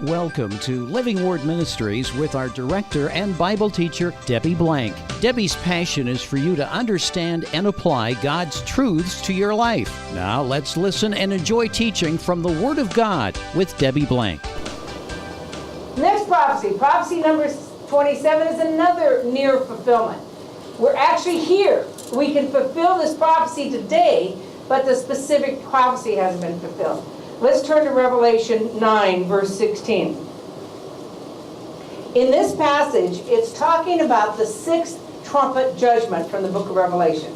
Welcome to Living Word Ministries with our director and Bible teacher, Debbie Blank. Debbie's passion is for you to understand and apply God's truths to your life. Now let's listen and enjoy teaching from the Word of God with Debbie Blank. Next prophecy, prophecy number 27, is another near fulfillment. We're actually here. We can fulfill this prophecy today, but the specific prophecy hasn't been fulfilled. Let's turn to Revelation 9, verse 16. In this passage, it's talking about the sixth trumpet judgment from the book of Revelation.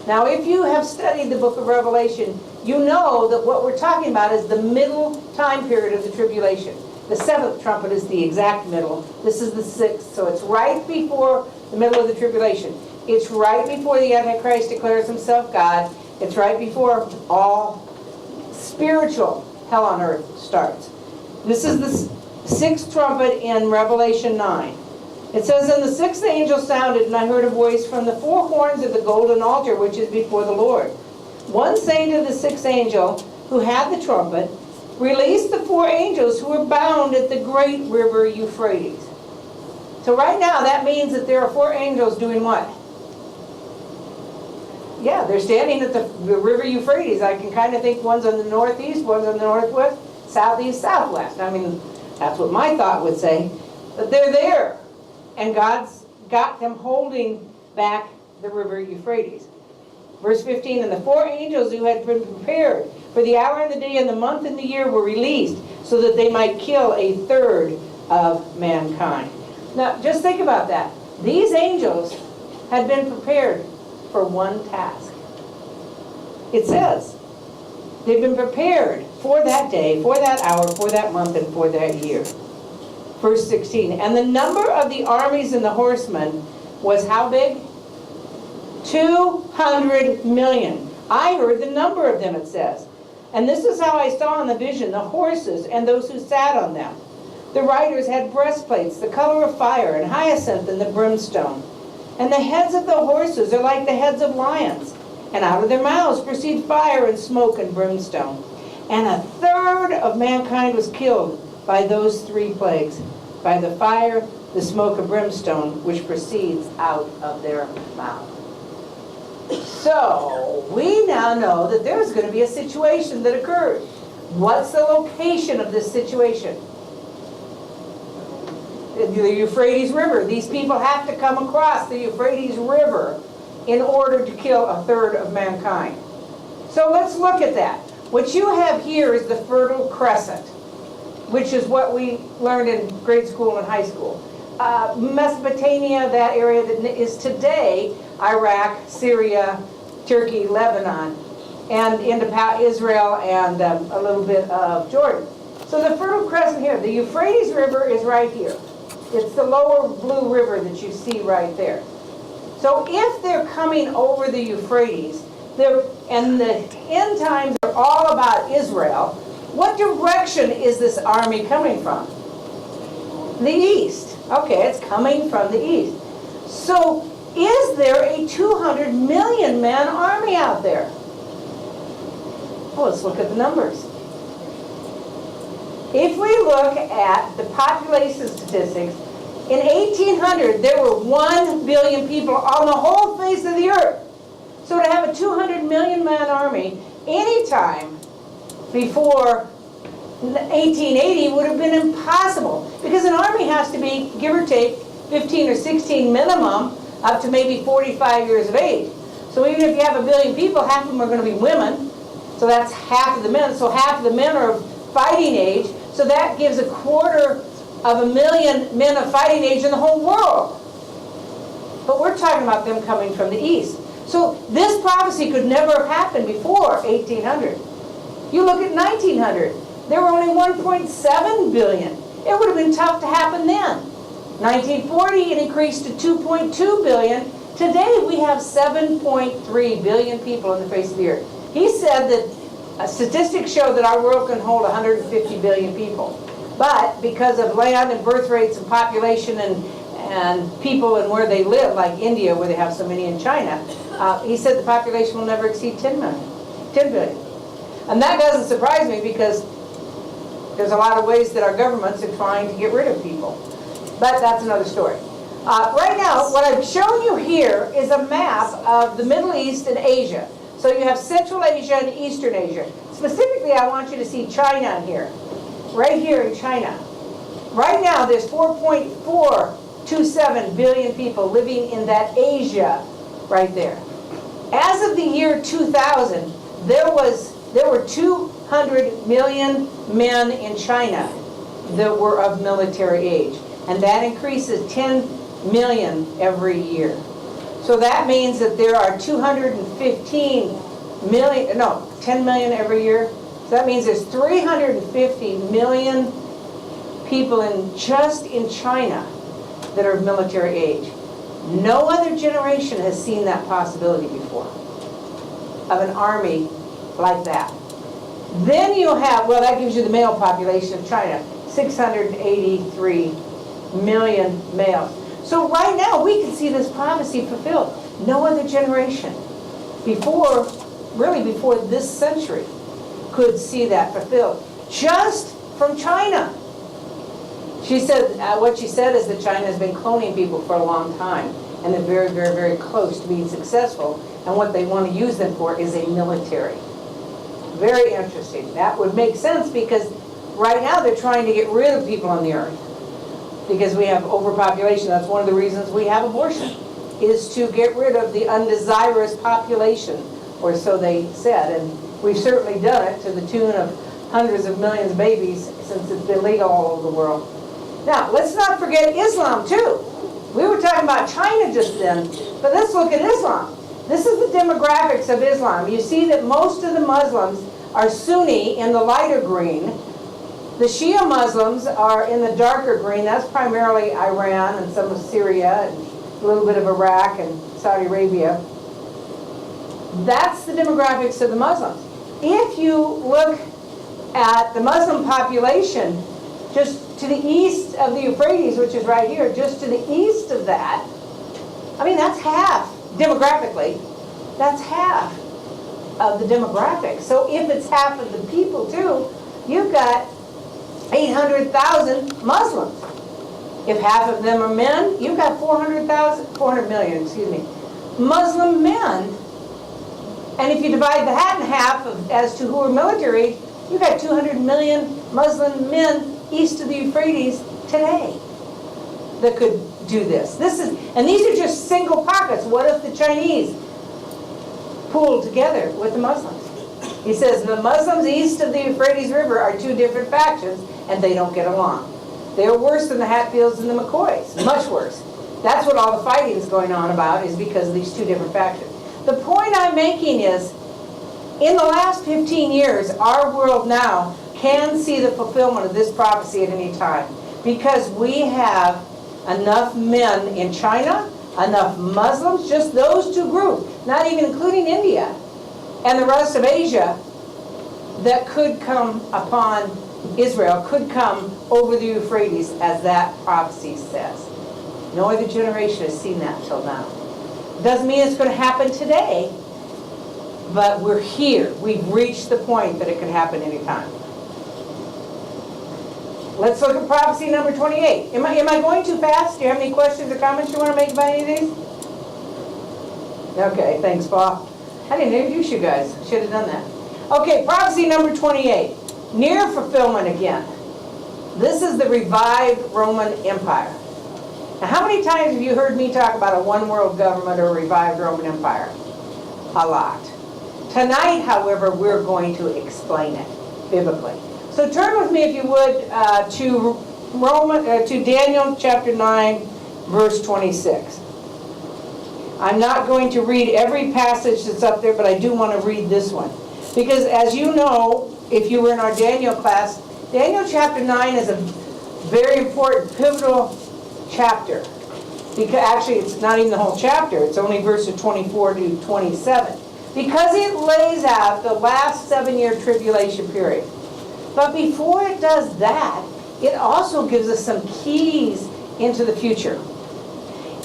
Now, if you have studied the book of Revelation, you know that what we're talking about is the middle time period of the tribulation. The seventh trumpet is the exact middle. This is the sixth, so it's right before the middle of the tribulation. It's right before the Antichrist declares himself God. It's right before all spiritual hell on earth starts. This is the sixth trumpet in Revelation 9. It says, "And the sixth angel sounded, and I heard a voice from the four horns of the golden altar, which is before the Lord. One saying to the sixth angel, who had the trumpet, release the four angels who are bound at the great river Euphrates." So right now, that means that there are four angels doing what? Yeah, they're standing at the river Euphrates. I can kind of think one's on the northeast, one's on the northwest, southeast, southwest. I mean, that's what my thought would say. But they're there. And God's got them holding back the river Euphrates. Verse 15, "And the four angels who had been prepared for the hour and the day and the month and the year were released, so that they might kill a third of mankind." Now, just think about that. These angels had been prepared for one task. It says they've been prepared for that day, for that hour, for that month, and for that year. Verse 16, "And the number of the armies and the horsemen was" how big? 200 million. I heard the number of them, it says. "And this is how I saw in the vision the horses and those who sat on them. The riders had breastplates, the color of fire, and hyacinth and the brimstone. And the heads of the horses are like the heads of lions, and out of their mouths proceed fire and smoke and brimstone. And a third of mankind was killed by those three plagues, by the fire, the smoke, and brimstone, which proceeds out of their mouth." So, we now know that there's going to be a situation that occurs. What's the location of this situation? The Euphrates River. These people have to come across the Euphrates River in order to kill a third of mankind. So let's look at that. What you have here is the Fertile Crescent, which is what we learned in grade school and high school. Mesopotamia, that area that is today Iraq, Syria, Turkey, Lebanon, and into Israel and a little bit of Jordan. So the Fertile Crescent here, the Euphrates River is right here. It's the lower blue river that you see right there. So if they're coming over the Euphrates, and the end times are all about Israel, what direction is this army coming from? The east. Okay, it's coming from the east. So is there a 200 million man army out there? Well, let's look at the numbers. If we look at the population statistics, in 1800 there were 1 billion people on the whole face of the earth. So to have a 200 million man army anytime before 1880 would have been impossible, because an army has to be, give or take, 15 or 16 minimum, up to maybe 45 years of age. So even if you have 1 billion people, half of them are going to be women. So that's half of the men. So half of the men are of fighting age. So that gives 250,000 men of fighting age in the whole world. But we're talking about them coming from the east. So this prophecy could never have happened before 1800. You look at 1900. There were only 1.7 billion. It would have been tough to happen then. 1940, it increased to 2.2 billion. Today, we have 7.3 billion people on the face of the earth. He said that statistics show that our world can hold 150 billion people. But because of land and birth rates and population and people and where they live, like India, where they have so many, in China, he said the population will never exceed 10 billion. And that doesn't surprise me, because There's a lot of ways that our governments are trying to get rid of people. But that's another story. Right now, what I've shown you here is a map of the Middle East and Asia. So you have Central Asia and Eastern Asia. Specifically, I want you to see China here. Right here in China. Right now, there's 4.427 billion people living in that Asia right there. As of the year 2000, there were 200 million men in China that were of military age. And that increases 10 million every year. So that means that there are 215 million, no, 10 million every year. So that means there's 350 million people just in China that are of military age. No other generation has seen that possibility before, of an army like that. Then you have, well, that gives you the male population of China, 683 million males. So right now, we can see this prophecy fulfilled. No other generation before, really before this century, could see that fulfilled. Just from China. She said, what she said is that China has been cloning people for a long time, and they're very, very, very close to being successful, and what they want to use them for is a military. Very interesting. That would make sense because right now they're trying to get rid of people on the earth because we have overpopulation. That's one of the reasons we have abortion, is to get rid of the undesirous population, or so they said, and we've certainly done it to the tune of hundreds of millions of babies since it's been legal all over the world. Now, let's not forget Islam, too. We were talking about China just then, but let's look at Islam. This is the demographics of Islam. You see that most of the Muslims are Sunni in the lighter green. The Shia Muslims are in the darker green. That's primarily Iran and some of Syria and a little bit of Iraq and Saudi Arabia. That's the demographics of the Muslims. If you look at the Muslim population just to the east of the Euphrates, which is right here, just to the east of that, I mean, that's half, demographically, that's half of the demographics. So if it's half of the people too, you've got 800,000 Muslims. If half of them are men, you've got 400 million, excuse me, Muslim men. And if you divide that in half as to who are military, you've got 200 million Muslim men east of the Euphrates today that could do this. And these are just single pockets. What if the Chinese pooled together with the Muslims? He says the Muslims east of the Euphrates River are two different factions, and they don't get along. They're worse than the Hatfields and the McCoys, much worse. That's what all the fighting is going on about, is because of these two different factions. The point I'm making is, in the last 15 years, our world now can see the fulfillment of this prophecy at any time, because we have enough men in China, enough Muslims, just those two groups, not even including India and the rest of Asia, that could come upon Israel, could come over the Euphrates, as that prophecy says. No other generation has seen that till now. Doesn't mean it's going to happen today, but we're here. We've reached the point that it could happen anytime. Let's look at prophecy number 28. Am I going too fast? Do you have any questions or comments you want to make about any of these? Okay, thanks, Paul. I didn't introduce you guys. Should have done that. Okay, prophecy number 28. Near fulfillment again. This is the revived Roman Empire. Now, how many times have you heard me talk about a one-world government or a revived Roman Empire? A lot. Tonight, however, we're going to explain it biblically. So turn with me, if you would, to Daniel chapter 9, verse 26. I'm not going to read every passage that's up there, but I do want to read this one. Because as you know, if you were in our Daniel class, Daniel chapter 9 is a very important, pivotal chapter. Because actually, it's not even the whole chapter. It's only verses 24 to 27. Because it lays out the last 7-year tribulation period. But before it does that, it also gives us some keys into the future.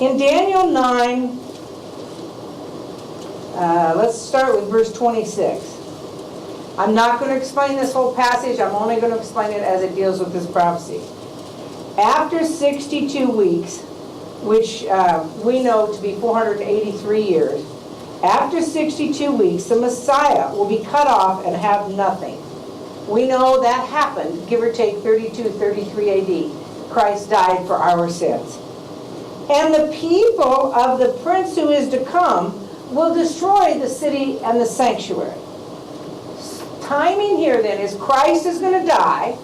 In Daniel 9, let's start with verse 26. I'm not going to explain this whole passage. I'm only going to explain it as it deals with this prophecy. After 62 weeks, which we know to be 483 years, after 62 weeks, the Messiah will be cut off and have nothing. We know that happened, give or take 32, 33 AD. Christ died for our sins. And the people of the prince who is to come will destroy the city and the sanctuary. Timing here then is Christ is going to die.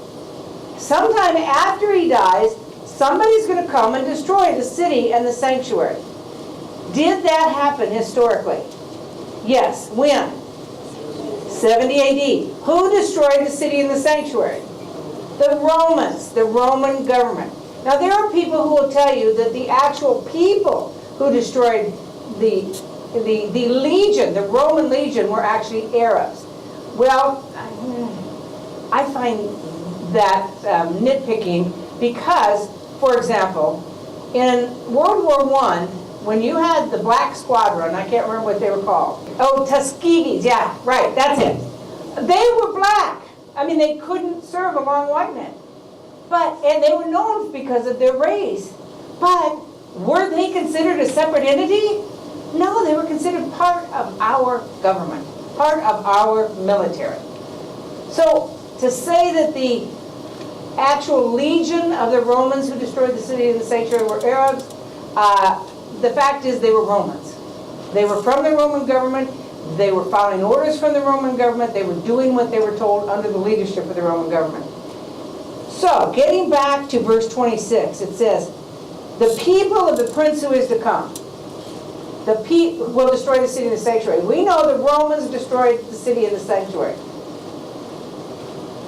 Sometime after he dies, somebody's going to come and destroy the city and the sanctuary. Did that happen historically? Yes. When? 70 AD. Who destroyed the city and the sanctuary? The Romans, the Roman government. Now there are people who will tell you that the actual people who destroyed the legion, the Roman legion, were actually Arabs. Well, I find that nitpicking because, for example, in World War I, when you had the Black Squadron, I can't remember what they were called. Oh, Tuskegees, yeah, right, that's it. They were black. I mean, they couldn't serve among white men. And they were known because of their race. But were they considered a separate entity? No, they were considered part of our government, part of our military. So to say that the actual legion of the Romans who destroyed the city and the sanctuary were Arabs, the fact is they were Romans. They were from the Roman government. They were following orders from the Roman government. They were doing what they were told under the leadership of the Roman government. So, getting back to verse 26, it says, the people of the prince who is to come, the people will destroy the city and the sanctuary. We know the Romans destroyed the city and the sanctuary.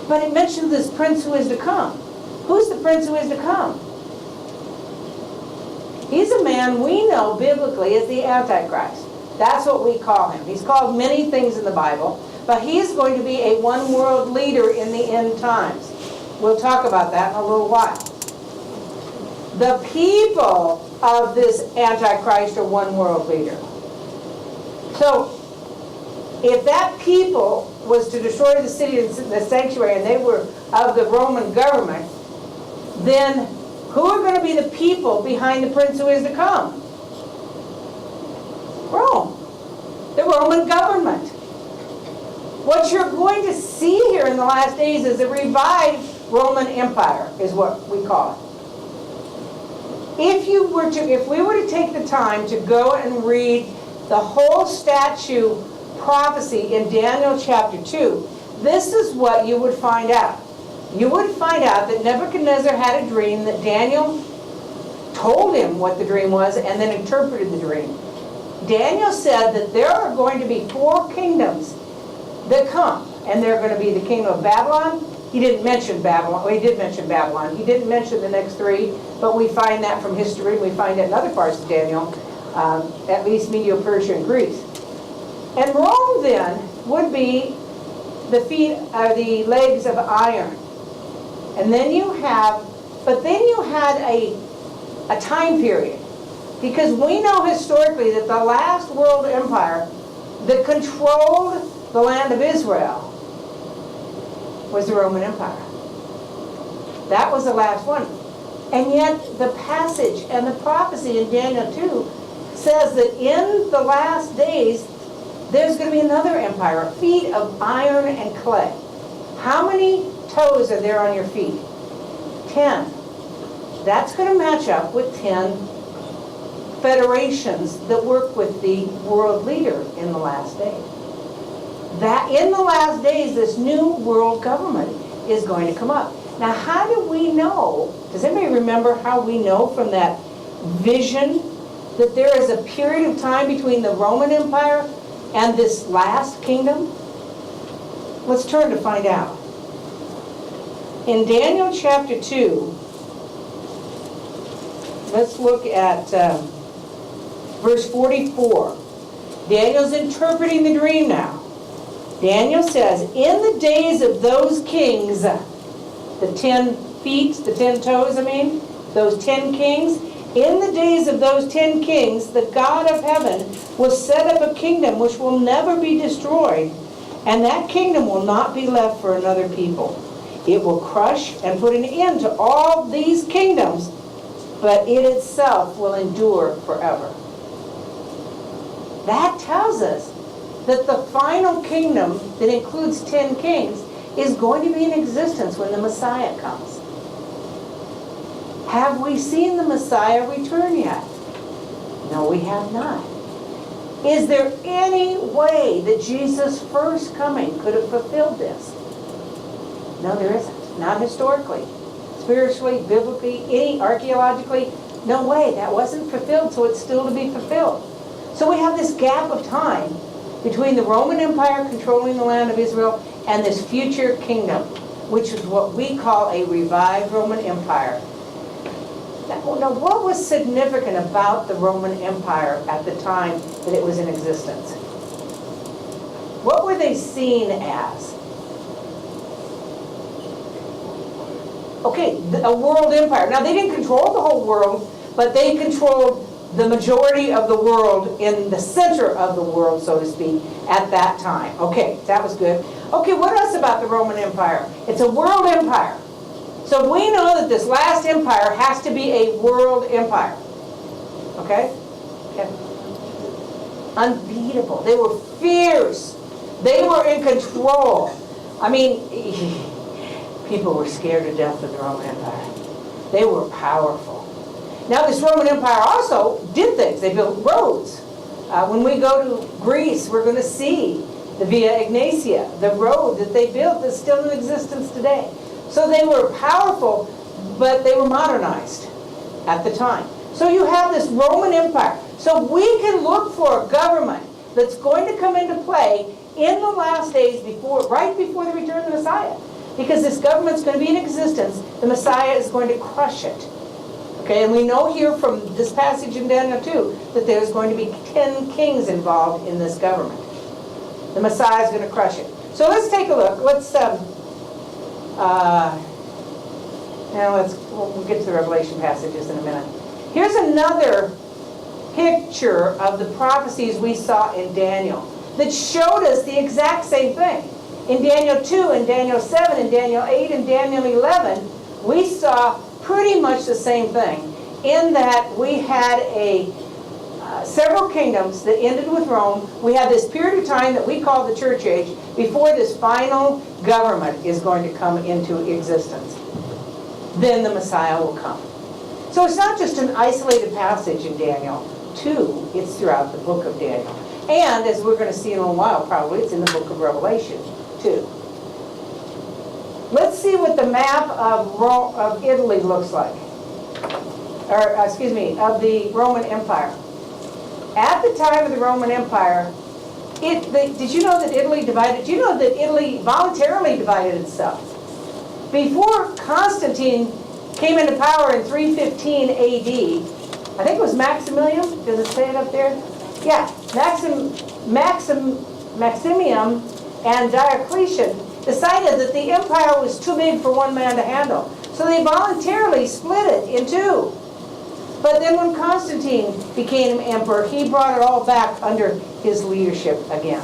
But it mentions this prince who is to come. Who's the prince who is to come? He's a man we know biblically as the Antichrist. That's what we call him. He's called many things in the Bible, but he is going to be a one-world leader in the end times. We'll talk about that in a little while. The people of this Antichrist are one-world leader. So, if that people was to destroy the city and the sanctuary and they were of the Roman government, then who are going to be the people behind the prince who is to come? Rome. The Roman government. What you're going to see here in the last days is a revived Roman Empire, is what we call it. If we were to take the time to go and read the whole statue prophecy in Daniel chapter 2, this is what you would find out. You would find out that Nebuchadnezzar had a dream, that Daniel told him what the dream was and then interpreted the dream. Daniel said that there are going to be 4 kingdoms that come, and they're going to be the kingdom of Babylon. He didn't mention Babylon. Well, he did mention Babylon. He didn't mention the next 3, but we find that from history. We find it in other parts of Daniel, at least Medo-Persia and Greece. And Rome then would be the legs of iron. And then you had a time period. Because we know historically that the last world empire that controlled the land of Israel was the Roman Empire. That was the last one. And yet the passage and the prophecy in Daniel 2 says that in the last days there's going to be another empire, feet of iron and clay. How many toes are there on your feet? 10. That's going to match up with 10 federations that work with the world leader in the last days. That in the last days, this new world government is going to come up. Now, how do we know? Does anybody remember how we know from that vision that there is a period of time between the Roman Empire and this last kingdom? Let's turn to find out. In Daniel chapter 2, let's look at verse 44. Daniel's interpreting the dream now. Daniel says, in the days of those kings, the 10 feet, the 10 toes, those 10 kings, in the days of those 10 kings, the God of heaven will set up a kingdom which will never be destroyed, And that kingdom will not be left for another people. It will crush and put an end to all these kingdoms, but it itself will endure forever. That tells us that the final kingdom that includes 10 kings is going to be in existence when the Messiah comes. Have we seen the Messiah return yet? No, we have not. Is there any way that Jesus' first coming could have fulfilled this? No, there isn't. Not historically, spiritually, biblically, archaeologically. No way. That wasn't fulfilled, so it's still to be fulfilled. So we have this gap of time between the Roman Empire controlling the land of Israel and this future kingdom, which is what we call a revived Roman Empire. Now, what was significant about the Roman Empire at the time that it was in existence? What were they seen as? Okay, a world empire. Now, they didn't control the whole world, but they controlled the majority of the world in the center of the world, so to speak, at that time. Okay, that was good. Okay, what else about the Roman Empire? It's a world empire. So we know that this last empire has to be a world empire. Okay? Okay. Unbeatable. They were fierce. They were in control. I mean, people were scared to death of the Roman Empire. They were powerful. Now, this Roman Empire also did things. They built roads. When we go to Greece, we're going to see the Via Egnatia, the road that they built that's still in existence today. So they were powerful, but they were modernized at the time. So you have this Roman Empire. So we can look for a government that's going to come into play in the last days, right before the return of the Messiah. Because this government's going to be in existence. The Messiah is going to crush it. Okay, and we know here from this passage in Daniel 2 that there's going to be 10 kings involved in this government. The Messiah is going to crush it. So let's take a look. We'll get to the Revelation passages in a minute. Here's another picture of the prophecies we saw in Daniel that showed us the exact same thing. In Daniel 2, in Daniel 7, in Daniel 8, and Daniel 11, we saw pretty much the same thing, in that we had several kingdoms that ended with Rome. We had this period of time that we call the church age before this final government is going to come into existence. Then the Messiah will come. So it's not just an isolated passage in Daniel 2, it's throughout the book of Daniel. And as we're going to see in a little while, probably, it's in the book of Revelation too. Let's see what the map of Italy looks like. Of the Roman Empire. At the time of the Roman Empire, did you know that Italy divided? Do you know that Italy voluntarily divided itself? Before Constantine came into power in 315 AD, I think it was Maximilian. Does it say it up there? Yeah, Maximian and Diocletian decided that the empire was too big for one man to handle. So they voluntarily split it in two. But then when Constantine became emperor, he brought it all back under his leadership again.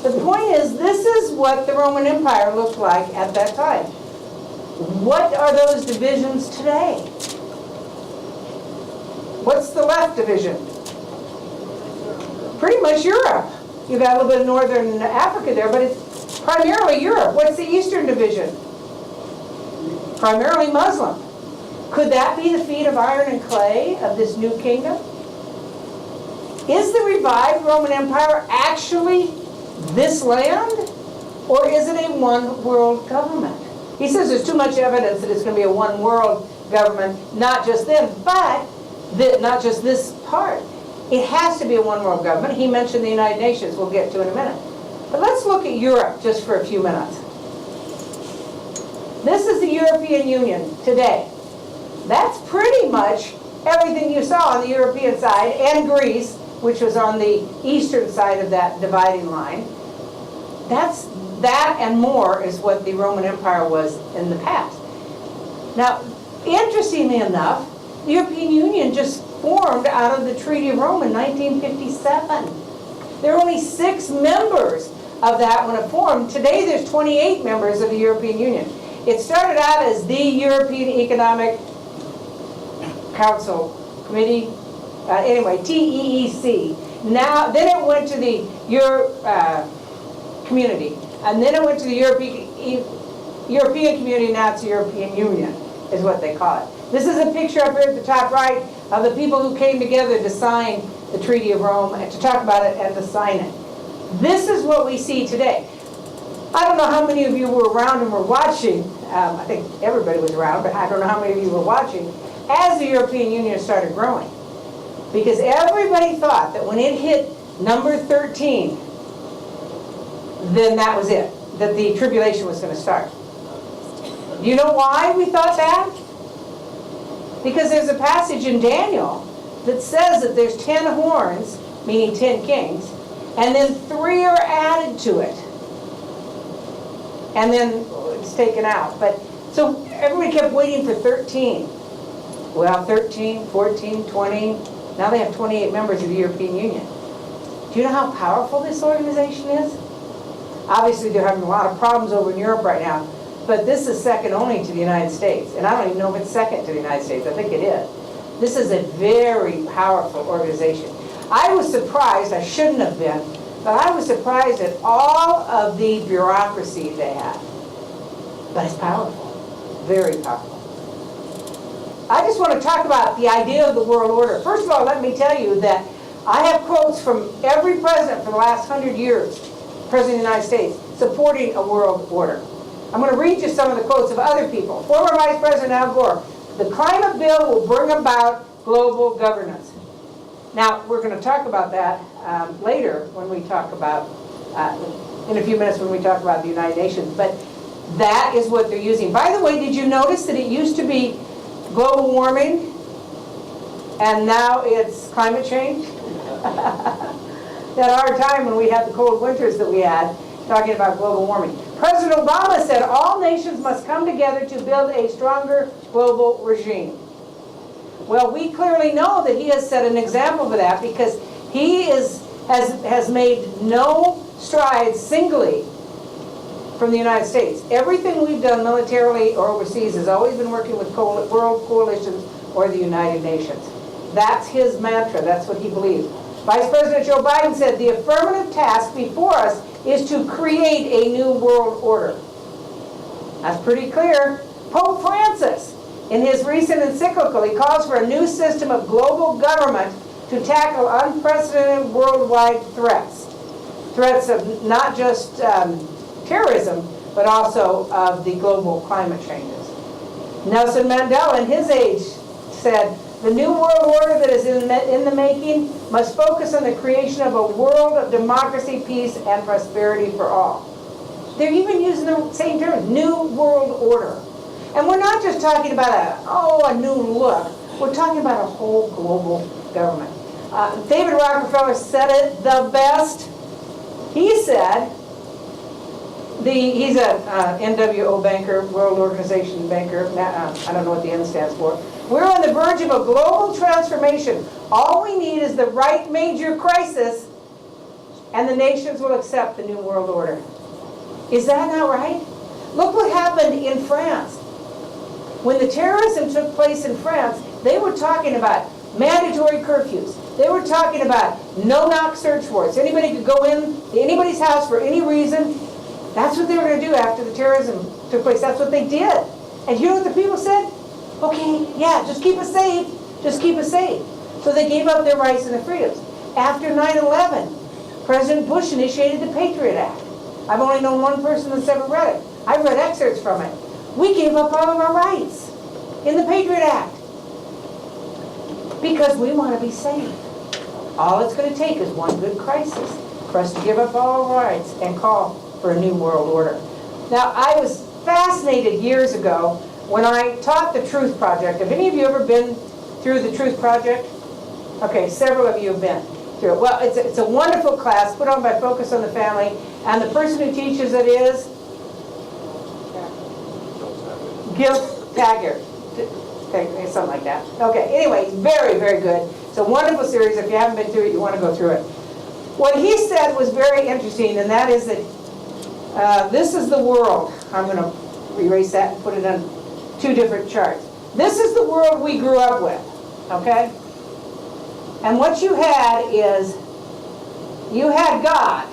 The point is, this is what the Roman Empire looked like at that time. What are those divisions today? What's the left division? Pretty much Europe. You've got a little bit of northern Africa there, but it's primarily Europe. What's the eastern division? Primarily Muslim. Could that be the feet of iron and clay of this new kingdom? Is the revived Roman Empire actually this land? Or is it a one world government? He says there's too much evidence that it's going to be a one world government, not just them, but not just this part. It has to be a one world government. He mentioned the United Nations, we'll get to in a minute. But let's look at Europe just for a few minutes. This is the European Union today. That's pretty much everything you saw on the European side, and Greece, which was on the eastern side of that dividing line. That and more is what the Roman Empire was in the past. Now, interestingly enough, the European Union just formed out of the Treaty of Rome in 1957. There are only 6 members of that when it formed. Today there's 28 members of the European Union. It started out as the European Economic Council Committee, anyway, TEEC. Now, then it went to the Community, and then it went to the European Community. Now it's the European Union, is what they call it. This is a picture up here at the top right of the people who came together to sign the Treaty of Rome, and to talk about it and to sign it. This is what we see today. I don't know how many of you were around and were watching. I think everybody was around, but I don't know how many of you were watching as the European Union started growing. Because everybody thought that when it hit number 13, then that was it, that the tribulation was going to start. Do you know why we thought that? Because there's a passage in Daniel that says that there's 10 horns, meaning 10 kings, and then 3 are added to it. And then it's taken out. But so everybody kept waiting for 13. Well, 13, 14, 20, now they have 28 members of the European Union. Do you know how powerful this organization is? Obviously, they're having a lot of problems over in Europe right now, but this is second only to the United States. And I don't even know if it's second to the United States. I think it is. This is a very powerful organization. I was surprised, I shouldn't have been, but I was surprised at all of the bureaucracy they have. But it's powerful, very powerful. I just want to talk about the idea of the world order. First of all, let me tell you that I have quotes from every president for the last 100 years, President of the United States, supporting a world order. I'm going to read you some of the quotes of other people. Former Vice President Al Gore, the climate bill will bring about global governance. Now, we're going to talk about that later when we talk about, in a few minutes when we talk about the United Nations. But that is what they're using. By the way, did you notice that it used to be global warming and now it's climate change? That hard time when we had the cold winters that we had, talking about global warming. President Obama said all nations must come together to build a stronger global regime. Well, we clearly know that he has set an example for that, because he has made no strides singly from the United States. Everything we've done militarily or overseas has always been working with world coalitions or the United Nations. That's his mantra. That's what he believes. Vice President Joe Biden said the affirmative task before us is to create a new world order. That's pretty clear. Pope Francis, in his recent encyclical, he calls for a new system of global government to tackle unprecedented worldwide threats. Threats of not just terrorism, but also of the global climate changes. Nelson Mandela, in his age, said, the new world order that is in the making must focus on the creation of a world of democracy, peace, and prosperity for all. They're even using the same term, new world order. And we're not just talking about a new look. We're talking about a whole global government. David Rockefeller said it the best. He said, he's a NWO banker, World Organization banker. I don't know what the N stands for. We're on the verge of a global transformation. All we need is the right major crisis, and the nations will accept the new world order. Is that not right? Look what happened in France. When the terrorism took place in France, they were talking about mandatory curfews. They were talking about no-knock search warrants. Anybody could go in anybody's house for any reason. That's what they were going to do after the terrorism took place. That's what they did. And you know what the people said? Okay, yeah, just keep us safe. Just keep us safe. So they gave up their rights and their freedoms. After 9/11, President Bush initiated the Patriot Act. I've only known one person that's ever read it. I've read excerpts from it. We gave up all of our rights in the Patriot Act because we want to be safe. All it's going to take is one good crisis for us to give up all our rights and call for a new world order. Now, I was fascinated years ago when I taught the Truth Project. Have any of you ever been through the Truth Project? Okay, several of you have been through it. Well, it's a wonderful class put on by Focus on the Family, and the person who teaches it is Gil Taggart, something like that. Okay, anyway, it's very, very good. It's a wonderful series. If you haven't been through it, you want to go through it. What he said was very interesting, and that is that this is the world. I'm going to erase that and put it on two different charts. This is the world we grew up with, okay? And what you had is, you had God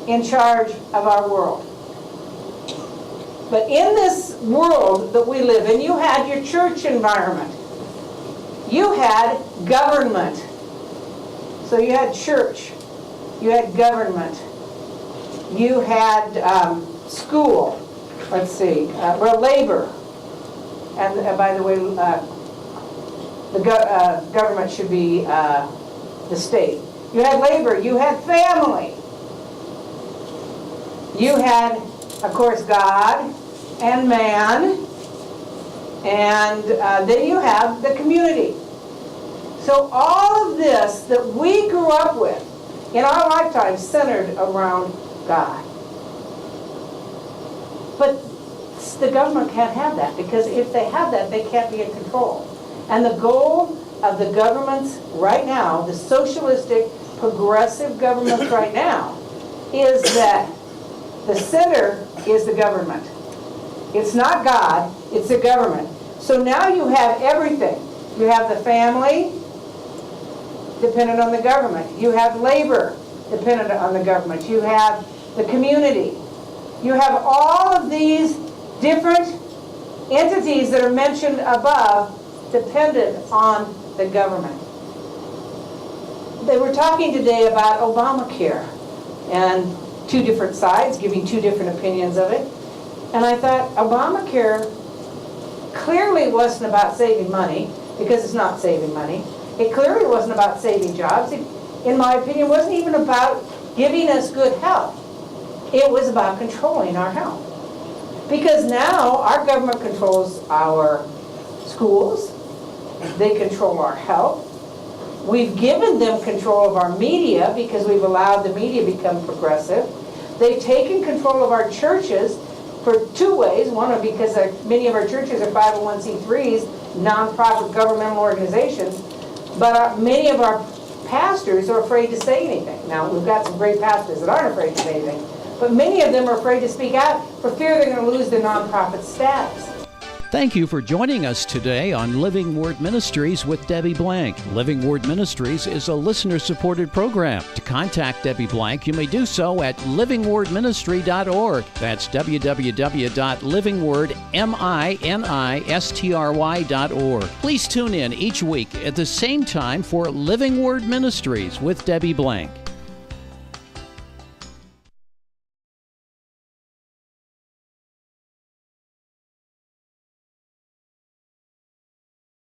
in charge of our world. But in this world that we live in, you had your church environment. You had government. So you had church. You had government. You had school. Let's see. Labor. And by the way, the government should be the state. You had labor. You had family. You had, of course, God and man. And then you have the community. So all of this that we grew up with in our lifetime centered around God. But the government can't have that, because if they have that, they can't be in control. And the goal of the governments right now, the socialistic, progressive governments right now, is that the center is the government. It's not God, it's the government. So now you have everything. You have the family, dependent on the government. You have labor, dependent on the government. You have the community. You have all of these different entities that are mentioned above, dependent on the government. They were talking today about Obamacare, and two different sides giving two different opinions of it. And I thought, Obamacare clearly wasn't about saving money, because it's not saving money. It clearly wasn't about saving jobs. It, in my opinion, wasn't even about giving us good health. It was about controlling our health. Because now our government controls our schools. They control our health. We've given them control of our media, because we've allowed the media to become progressive. They've taken control of our churches for two ways. One, because many of our churches are 501c3s, nonprofit governmental organizations. But many of our pastors are afraid to say anything. Now, we've got some great pastors that aren't afraid to say anything. But many of them are afraid to speak out for fear they're going to lose their nonprofit status. Thank you for joining us today on Living Word Ministries with Debbie Blank. Living Word Ministries is a listener-supported program. To contact Debbie Blank, you may do so at livingwordministry.org. That's www.livingwordministry.org. Please tune in each week at the same time for Living Word Ministries with Debbie Blank.